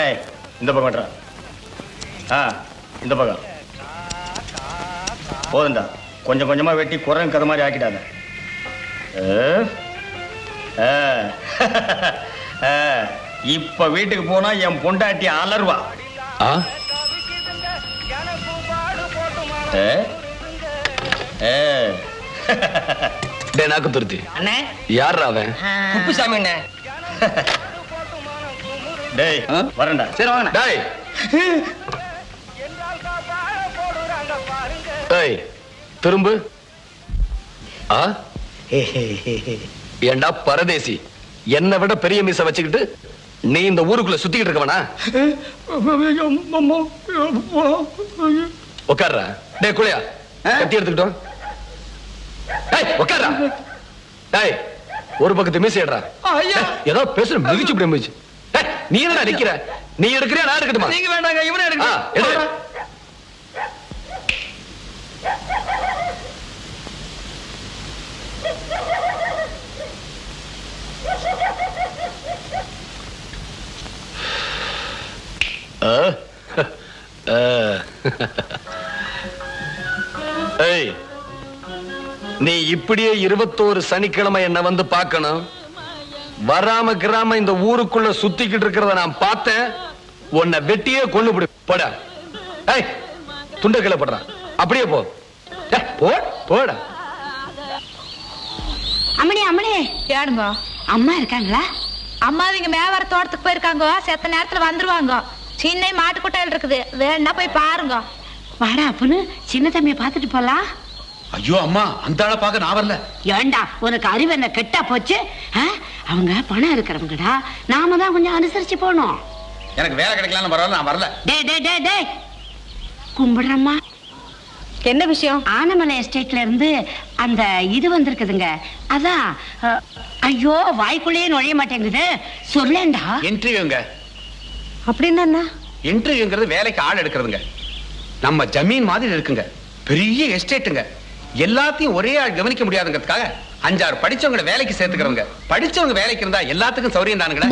ஏய் இந்த பக்கம் வெட்டுறா. இந்த பக்கம் போதுண்டா. கொஞ்சம் கொஞ்சமா வெட்டி குரங்கு கதை மாதிரி ஆக்கிடாத. இப்ப வீட்டுக்கு போனா என் பொண்டாட்டி அலர்வா. நாக்கு துருத்தி யார் அவன்? குப்புசாமி அண்ணே. டேய் வரேன்டா. சரி வாங்க. டேய் டேய் திரும்பு. ஏண்டா பரதேசி, என்னை விட பெரிய மீசை வச்சுக்கிட்டு நீ இந்த ஊருக்குள்ள சுத்திக்கிட்டு இருக்கவனா? உட்கார்றா. டேய் குளியா கட்டி எடுத்துக்கிட்டோம். உட்கார்றா. டேய் ஒரு பக்கத்து மீசைடுறா. ஏதோ பேசுற மிதிச்சு இப்படி மிதிச்சு. நீ என்ன நிக்கிற? நீ எடுக்கிறியா நான் எடுக்கட்டுமா? நீங்க வேண்டாங்க, இவனே எடுக்க. நீ இப்படியே 21 சனிக்கிழமை என்ன வந்து பார்க்கணும். வராம கிராம இந்த ஊருக்குள்ள சுத்திக்கிட்டு இருக்கிறத நான் பார்த்தேன். உன்னை வெட்டியே கொண்டு போட. துண்ட கிளப்படுறான். அப்படியே போ போட. அம்மணி அம்மணி ஏடுங்க அம்மா இருக்காங்களா? அம்மா இங்க மேவர தோட்டத்துக்கு போயிருக்காங்க. செத்த நேரத்துல வந்துருவாங்க. சின்ன மாட்டுக்கொட்டையில் இருக்குது, வேணா போய் பாருங்க. வாடா அப்புன்னு சின்ன தம்பியை பார்த்துட்டு போலாம். ஐயோ அம்மா, அந்த ஆளை பார்க்க நான் வரல. ஏண்டா உனக்கு அறிவு என்ன கெட்டா போச்சு? அவங்க பணம் இருக்கிறவங்கடா, நாம தான் கொஞ்சம் அனுசரிச்சு போனோம். எனக்கு வேலை கிடைக்கலான்னு பரவாயில்ல, நான் வரல. டே கும்பிடுறம்மா. என்ன விஷயம்? ஆனமலை எஸ்டேட்ல இருந்து அந்த இது வந்திருக்குதுங்க. அதான் ஐயோ வாய்க்குள்ளேயே நுழைய மாட்டேங்குது. சொல்லேண்டா. இன்டர்வியூங்க. அப்படின்னு என்ன? இன்டர்வியூங்கிறது வேலைக்கு ஆள் எடுக்கிறதுங்க. நம்ம ஜமீன் மாதிரி இருக்குங்க, பெரிய எஸ்டேட்டுங்க. எல்லாத்தையும் ஒரே ஆள் கவனிக்க முடியாதுங்கிறதுக்காக 5-6 படிச்சவங்க வேலைக்கு சேர்த்துக்கிறவங்க. படிச்சவங்க வேலைக்கு இருந்தா எல்லாத்துக்கும் சௌரியம் தானுங்களே.